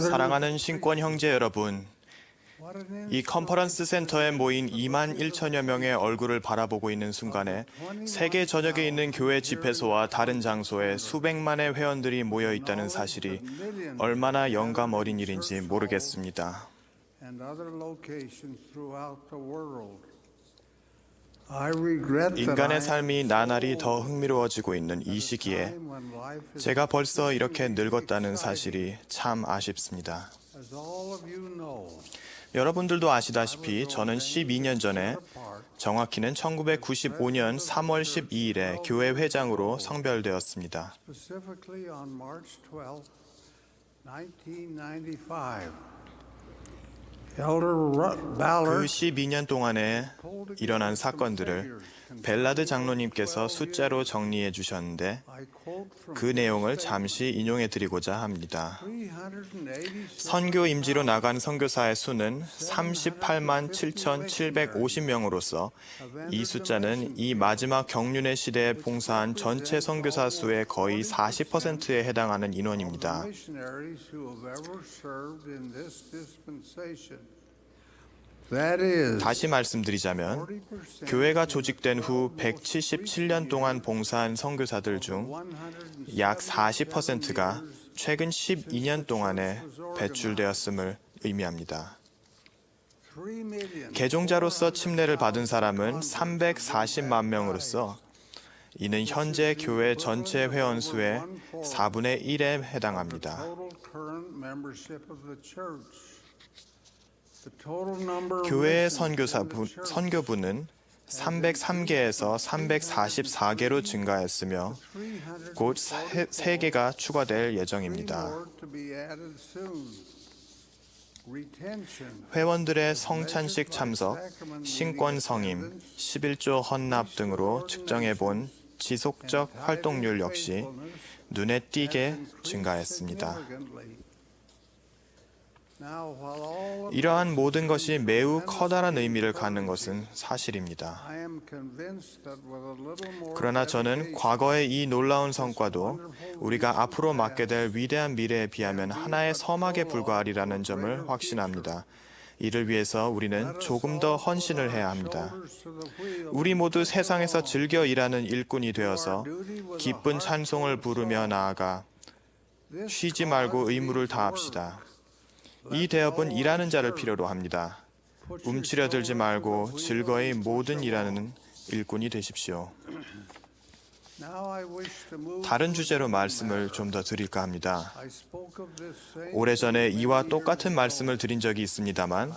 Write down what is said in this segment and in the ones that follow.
사랑하는 신권 형제 여러분, 이 컨퍼런스 센터에 모인 2만 1천여 명의 얼굴을 바라보고 있는 순간에 세계 전역에 있는 교회 집회소와 다른 장소에 수백만의 회원들이 모여 있다는 사실이 얼마나 영감 어린 일인지 모르겠습니다. 인간의 삶이 나날이 더 흥미로워지고 있는 이 시기에 제가 벌써 이렇게 늙었다는 사실이 참 아쉽습니다. 여러분들도 아시다시피 저는 12년 전에, 정확히는 1995년 3월 12일에 교회 회장으로 성별되었습니다. 그 12년 동안에 일어난 사건들을 벨라드 장로님께서 숫자로 정리해 주셨는데 그 내용을 잠시 인용해 드리고자 합니다. 선교 임지로 나간 선교사의 수는 38만 7,750명으로서 이 숫자는 이 마지막 경륜의 시대에 봉사한 전체 선교사 수의 거의 40%에 해당하는 인원입니다. 다시 말씀드리자면 교회가 조직된 후 177년 동안 봉사한 선교사들 중 약 40%가 최근 12년 동안에 배출되었음을 의미합니다. 개종자로서 침례를 받은 사람은 340만 명으로서 이는 현재 교회 전체 회원 수의 4분의 1에 해당합니다. 교회의 선교부는 303개에서 344개로 증가했으며 곧 3개가 추가될 예정입니다. 회원들의 성찬식 참석, 신권 성임, 11조 헌납 등으로 측정해본 지속적 활동률 역시 눈에 띄게 증가했습니다. 이러한 모든 것이 매우 커다란 의미를 갖는 것은 사실입니다. 그러나 저는 과거의 이 놀라운 성과도 우리가 앞으로 맞게 될 위대한 미래에 비하면 하나의 서막에 불과하리라는 점을 확신합니다. 이를 위해서 우리는 조금 더 헌신을 해야 합니다. 우리 모두 세상에서 즐겨 일하는 일꾼이 되어서 기쁜 찬송을 부르며 나아가 쉬지 말고 의무를 다합시다. 이 대업은 일하는 자를 필요로 합니다. 움츠려들지 말고 즐거이 모든 일하는 일꾼이 되십시오. 다른 주제로 말씀을 좀 더 드릴까 합니다. 오래전에 이와 똑같은 말씀을 드린 적이 있습니다만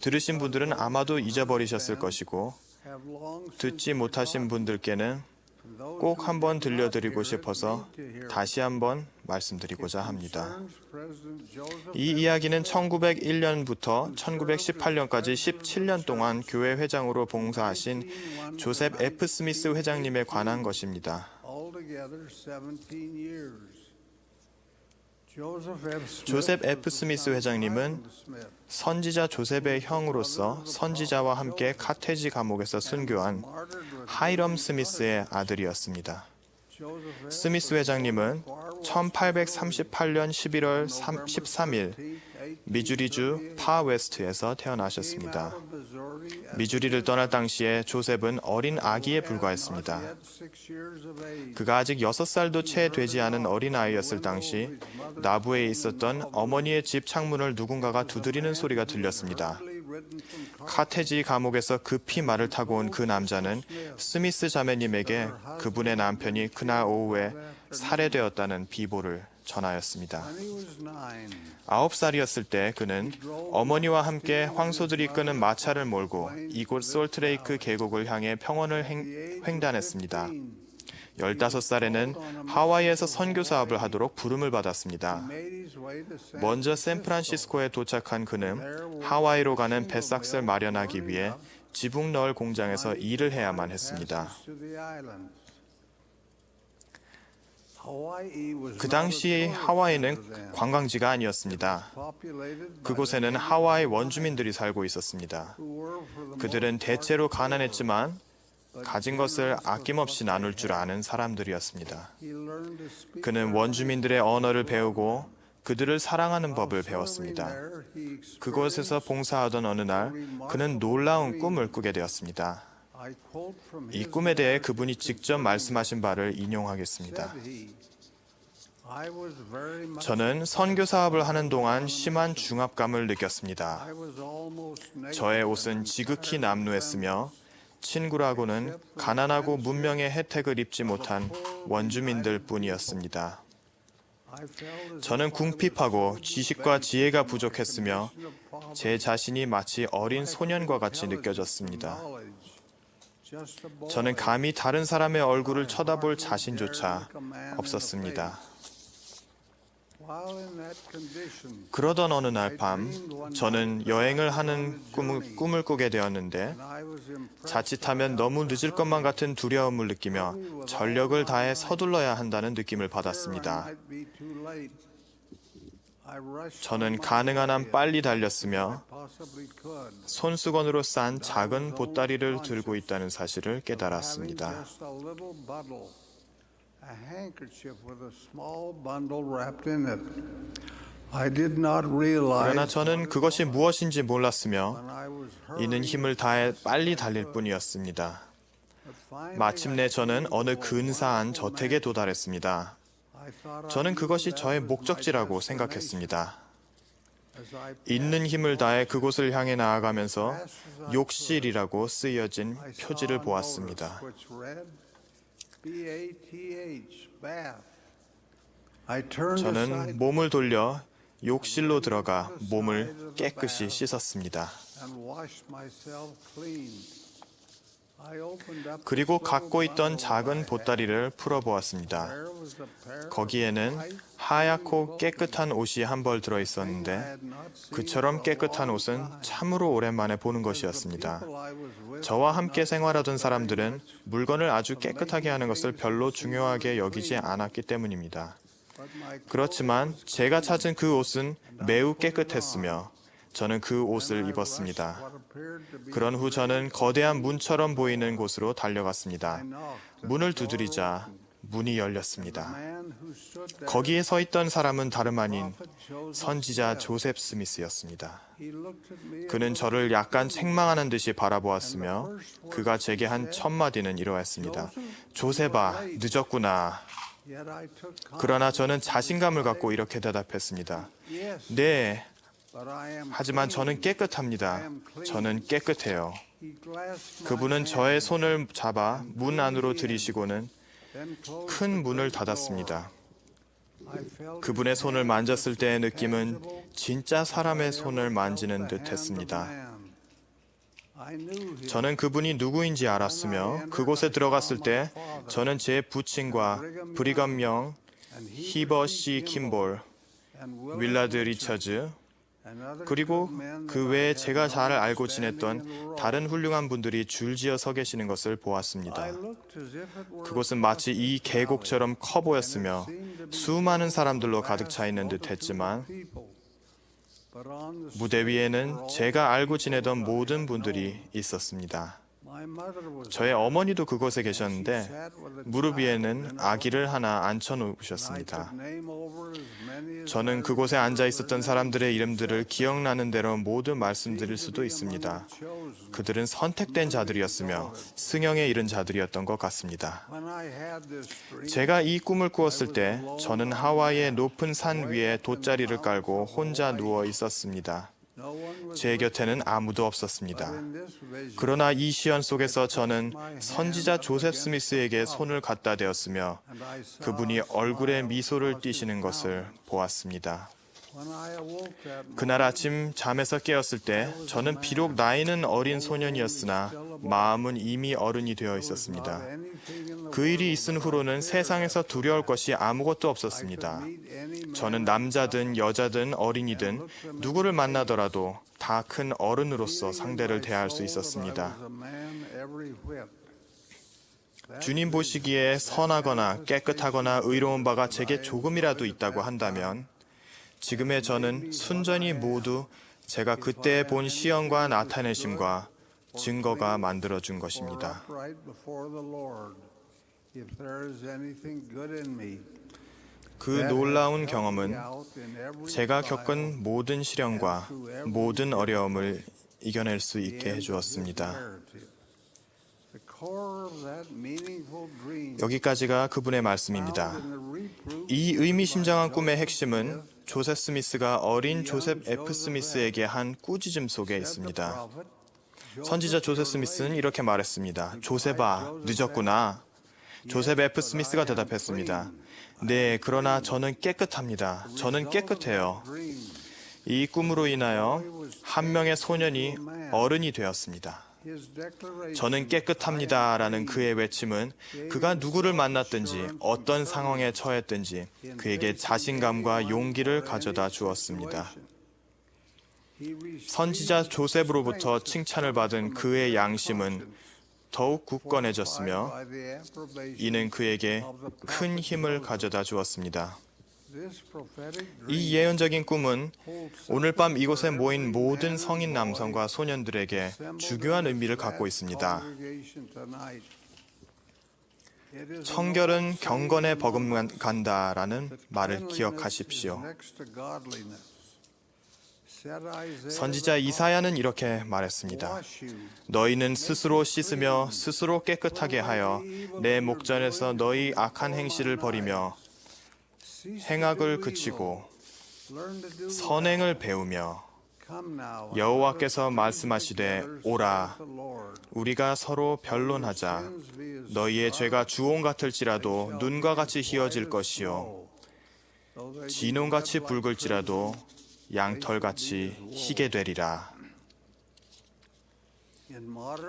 들으신 분들은 아마도 잊어버리셨을 것이고 듣지 못하신 분들께는 꼭 한번 들려드리고 싶어서 다시 한번 말씀드리고자 합니다. 이 이야기는 1901년부터 1918년까지 17년 동안 교회 회장으로 봉사하신 조셉 F. 스미스 회장님에 관한 것입니다. 조셉 F. 스미스 회장님은 선지자 조셉의 형으로서 선지자와 함께 카테지 감옥에서 순교한 하이럼 스미스의 아들이었습니다. 스미스 회장님은 1838년 11월 13일 미주리주 파웨스트에서 태어나셨습니다. 미주리를 떠날 당시에 조셉은 어린 아기에 불과했습니다. 그가 아직 6살도 채 되지 않은 어린아이였을 당시 나부에 있었던 어머니의 집 창문을 누군가가 두드리는 소리가 들렸습니다. 카테지 감옥에서 급히 말을 타고 온 그 남자는 스미스 자매님에게 그분의 남편이 그날 오후에 살해되었다는 비보를 전하였습니다. 9살이었을 때 그는 어머니와 함께 황소들이 끄는 마차를 몰고 이곳 솔트레이크 계곡을 향해 평원을 횡단했습니다. 15살에는 하와이에서 선교 사업을 하도록 부름을 받았습니다. 먼저 샌프란시스코에 도착한 그는 하와이로 가는 배삭스를 마련하기 위해 지붕 너울 공장에서 일을 해야만 했습니다. 그 당시 하와이는 관광지가 아니었습니다. 그곳에는 하와이 원주민들이 살고 있었습니다. 그들은 대체로 가난했지만 가진 것을 아낌없이 나눌 줄 아는 사람들이었습니다. 그는 원주민들의 언어를 배우고 그들을 사랑하는 법을 배웠습니다. 그곳에서 봉사하던 어느 날 그는 놀라운 꿈을 꾸게 되었습니다. 이 꿈에 대해 그분이 직접 말씀하신 바를 인용하겠습니다. 저는 선교 사업을 하는 동안 심한 중압감을 느꼈습니다. 저의 옷은 지극히 남루했으며 친구라고는 가난하고 문명의 혜택을 입지 못한 원주민들 뿐이었습니다. 저는 궁핍하고 지식과 지혜가 부족했으며 제 자신이 마치 어린 소년과 같이 느껴졌습니다. 저는 감히 다른 사람의 얼굴을 쳐다볼 자신조차 없었습니다. 그러던 어느 날 밤, 저는 여행을 하는 꿈을 꾸게 되었는데 자칫하면 너무 늦을 것만 같은 두려움을 느끼며 전력을 다해 서둘러야 한다는 느낌을 받았습니다. 저는 가능한 한 빨리 달렸으며 손수건으로 싼 작은 보따리를 들고 있다는 사실을 깨달았습니다. 그러나 저는 그것이 무엇인지 몰랐으며 이는 힘을 다해 빨리 달릴 뿐이었습니다. 마침내 저는 어느 근사한 저택에 도달했습니다. 저는 그것이 저의 목적지라고 생각했습니다. 있는 힘을 다해 그곳을 향해 나아가면서 욕실이라고 쓰여진 표지를 보았습니다. 저는 몸을 돌려 욕실로 들어가 몸을 깨끗이 씻었습니다. 그리고 갖고 있던 작은 보따리를 풀어보았습니다. 거기에는 하얗고 깨끗한 옷이 한 벌 들어있었는데 그처럼 깨끗한 옷은 참으로 오랜만에 보는 것이었습니다. 저와 함께 생활하던 사람들은 물건을 아주 깨끗하게 하는 것을 별로 중요하게 여기지 않았기 때문입니다. 그렇지만 제가 찾은 그 옷은 매우 깨끗했으며 저는 그 옷을 입었습니다. 그런 후 저는 거대한 문처럼 보이는 곳으로 달려갔습니다. 문을 두드리자 문이 열렸습니다. 거기에 서 있던 사람은 다름 아닌 선지자 조셉 스미스였습니다. 그는 저를 약간 책망하는 듯이 바라보았으며 그가 제게 한 첫 마디는 이러했습니다. 조셉아, 늦었구나. 그러나 저는 자신감을 갖고 이렇게 대답했습니다. 네, 하지만 저는 깨끗합니다. 저는 깨끗해요. 그분은 저의 손을 잡아 문 안으로 들이시고는 큰 문을 닫았습니다. 그분의 손을 만졌을 때의 느낌은 진짜 사람의 손을 만지는 듯 했습니다. 저는 그분이 누구인지 알았으며 그곳에 들어갔을 때 저는 제 부친과 브리검 히버 C. 킴볼, 윌라드 리처즈, 그리고 그 외에 제가 잘 알고 지냈던 다른 훌륭한 분들이 줄지어 서 계시는 것을 보았습니다. 그곳은 마치 이 계곡처럼 커 보였으며 수많은 사람들로 가득 차 있는 듯 했지만 무대 위에는 제가 알고 지내던 모든 분들이 있었습니다. 저의 어머니도 그곳에 계셨는데 무릎 위에는 아기를 하나 앉혀놓으셨습니다. 저는 그곳에 앉아 있었던 사람들의 이름들을 기억나는 대로 모두 말씀드릴 수도 있습니다. 그들은 선택된 자들이었으며 승형에 이른 자들이었던 것 같습니다. 제가 이 꿈을 꾸었을 때 저는 하와이의 높은 산 위에 돗자리를 깔고 혼자 누워 있었습니다. 제 곁에는 아무도 없었습니다. 그러나 이 시연 속에서 저는 선지자 조셉 스미스에게 손을 갖다 대었으며 그분이 얼굴에 미소를 띠시는 것을 보았습니다. 그날 아침 잠에서 깨었을 때 저는 비록 나이는 어린 소년이었으나 마음은 이미 어른이 되어 있었습니다. 그 일이 있은 후로는 세상에서 두려울 것이 아무것도 없었습니다. 저는 남자든 여자든 어린이든 누구를 만나더라도 다 큰 어른으로서 상대를 대할 수 있었습니다. 주님 보시기에 선하거나 깨끗하거나 의로운 바가 제게 조금이라도 있다고 한다면 지금의 저는 순전히 모두 제가 그때 본 시험과 나타내심과 증거가 만들어준 것입니다. 그 놀라운 경험은 제가 겪은 모든 시련과 모든 어려움을 이겨낼 수 있게 해주었습니다. 여기까지가 그분의 말씀입니다. 이 의미심장한 꿈의 핵심은 조셉 스미스가 어린 조셉 F. 스미스에게 한 꾸짖음 속에 있습니다. 선지자 조셉 스미스는 이렇게 말했습니다. 조셉아, 늦었구나. 조셉 F. 스미스가 대답했습니다. 네, 그러나 저는 깨끗합니다. 저는 깨끗해요. 이 꿈으로 인하여 한 명의 소년이 어른이 되었습니다. 저는 깨끗합니다라는 그의 외침은 그가 누구를 만났든지 어떤 상황에 처했든지 그에게 자신감과 용기를 가져다 주었습니다. 선지자 조셉으로부터 칭찬을 받은 그의 양심은 더욱 굳건해졌으며 이는 그에게 큰 힘을 가져다 주었습니다. 이 예언적인 꿈은 오늘 밤 이곳에 모인 모든 성인 남성과 소년들에게 중요한 의미를 갖고 있습니다. 청결은 경건에 버금간다라는 말을 기억하십시오. 선지자 이사야는 이렇게 말했습니다. 너희는 스스로 씻으며 스스로 깨끗하게 하여 내 목전에서 너희 악한 행실을 버리며 행악을 그치고 선행을 배우며 여호와께서 말씀하시되 오라 우리가 서로 변론하자 너희의 죄가 주홍 같을지라도 눈과 같이 희어질 것이요 진홍같이 붉을지라도 양털같이 희게 되리라.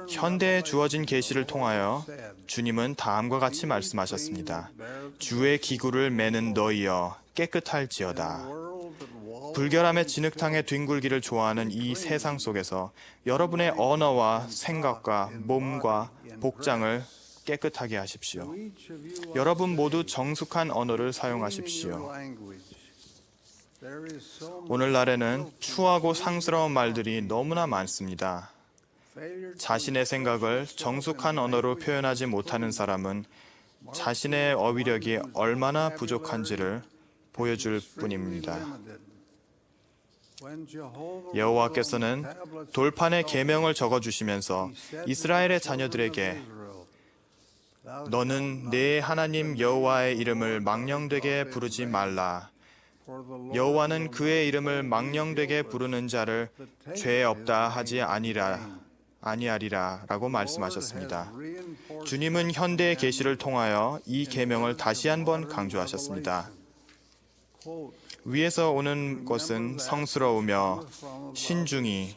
현대에 주어진 계시를 통하여 주님은 다음과 같이 말씀하셨습니다. 주의 기구를 매는 너희여 깨끗할지어다. 불결함의 진흙탕에 뒹굴기를 좋아하는 이 세상 속에서 여러분의 언어와 생각과 몸과 복장을 깨끗하게 하십시오. 여러분 모두 정숙한 언어를 사용하십시오. 오늘날에는 추하고 상스러운 말들이 너무나 많습니다. 자신의 생각을 정숙한 언어로 표현하지 못하는 사람은 자신의 어휘력이 얼마나 부족한지를 보여줄 뿐입니다. 여호와께서는 돌판에 계명을 적어주시면서 이스라엘의 자녀들에게 너는 내 하나님 여호와의 이름을 망령되게 부르지 말라. 여호와는 그의 이름을 망령되게 부르는 자를 죄 없다 하지 아니하리라 라고 말씀하셨습니다. 주님은 현대의 계시를 통하여 이 계명을 다시 한번 강조하셨습니다. 위에서 오는 것은 성스러우며 신중히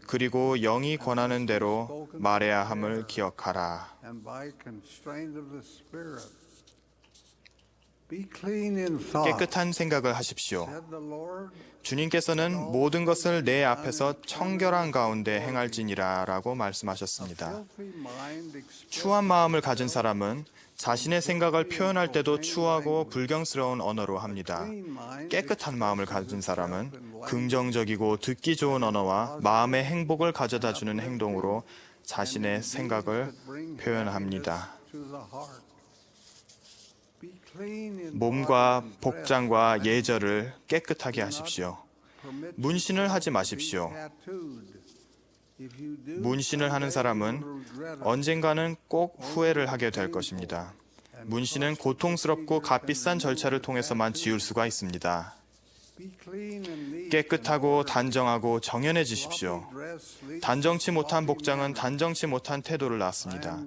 그리고 영이 권하는 대로 말해야 함을 기억하라. 깨끗한 생각을 하십시오. 주님께서는 모든 것을 내 앞에서 청결한 가운데 행할지니라 라고 말씀하셨습니다. 추한 마음을 가진 사람은 자신의 생각을 표현할 때도 추하고 불경스러운 언어로 합니다. 깨끗한 마음을 가진 사람은 긍정적이고 듣기 좋은 언어와 마음의 행복을 가져다주는 행동으로 자신의 생각을 표현합니다. 몸과 복장과 예절을 깨끗하게 하십시오. 문신을 하지 마십시오. 문신을 하는 사람은 언젠가는 꼭 후회를 하게 될 것입니다. 문신은 고통스럽고 값비싼 절차를 통해서만 지울 수가 있습니다. 깨끗하고 단정하고 정연해지십시오. 단정치 못한 복장은 단정치 못한 태도를 낳습니다.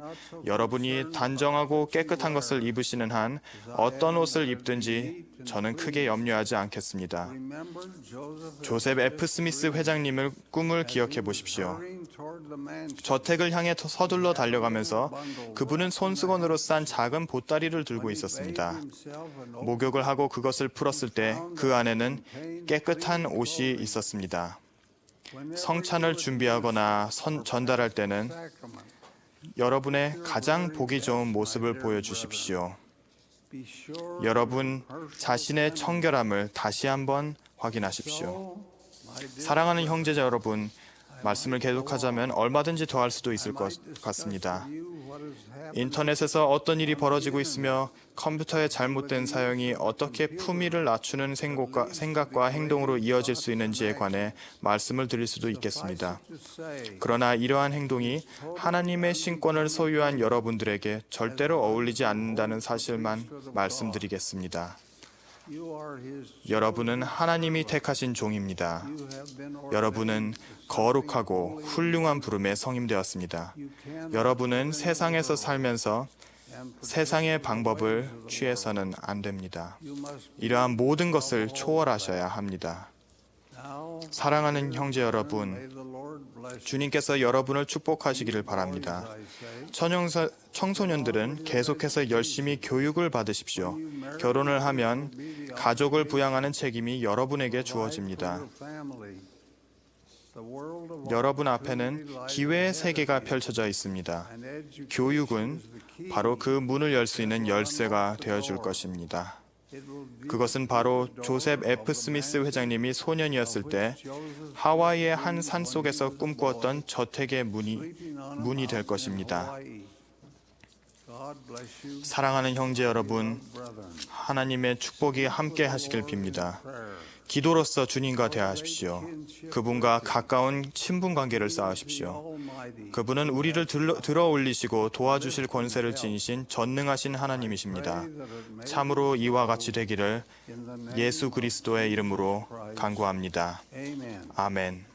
여러분이 단정하고 깨끗한 것을 입으시는 한 어떤 옷을 입든지 저는 크게 염려하지 않겠습니다. 조셉 F. 스미스 회장님의 꿈을 기억해 보십시오. 저택을 향해 서둘러 달려가면서 그분은 손수건으로 싼 작은 보따리를 들고 있었습니다. 목욕을 하고 그것을 풀었을 때 그 안에는 깨끗한 옷이 있었습니다. 성찬을 준비하거나 전달할 때는 여러분의 가장 보기 좋은 모습을 보여주십시오. 여러분 자신의 청결함을 다시 한번 확인하십시오. 사랑하는 형제자 여러분, 말씀을 계속하자면 얼마든지 더할 수도 있을 것 같습니다. 인터넷에서 어떤 일이 벌어지고 있으며 컴퓨터의 잘못된 사용이 어떻게 품위를 낮추는 생각과 행동으로 이어질 수 있는지에 관해 말씀을 드릴 수도 있겠습니다. 그러나 이러한 행동이 하나님의 신권을 소유한 여러분들에게 절대로 어울리지 않는다는 사실만 말씀드리겠습니다. 여러분은 하나님이 택하신 종입니다. 여러분은 거룩하고 훌륭한 부름에 성임되었습니다. 여러분은 세상에서 살면서 세상의 방법을 취해서는 안 됩니다. 이러한 모든 것을 초월하셔야 합니다. 사랑하는 형제 여러분, 주님께서 여러분을 축복하시기를 바랍니다. 청소년들은 계속해서 열심히 교육을 받으십시오. 결혼을 하면 가족을 부양하는 책임이 여러분에게 주어집니다. 여러분 앞에는 기회의 세계가 펼쳐져 있습니다. 교육은 바로 그 문을 열 수 있는 열쇠가 되어줄 것입니다. 그것은 바로 조셉 F. 스미스 회장님이 소년이었을 때 하와이의 한 산속에서 꿈꾸었던 저택의 문이 될 것입니다. 사랑하는 형제 여러분, 하나님의 축복이 함께 하시길 빕니다. 기도로서 주님과 대화하십시오. 그분과 가까운 친분 관계를 쌓으십시오. 그분은 우리를 들어 올리시고 도와주실 권세를 지니신 전능하신 하나님이십니다. 참으로 이와 같이 되기를 예수 그리스도의 이름으로 간구합니다. 아멘.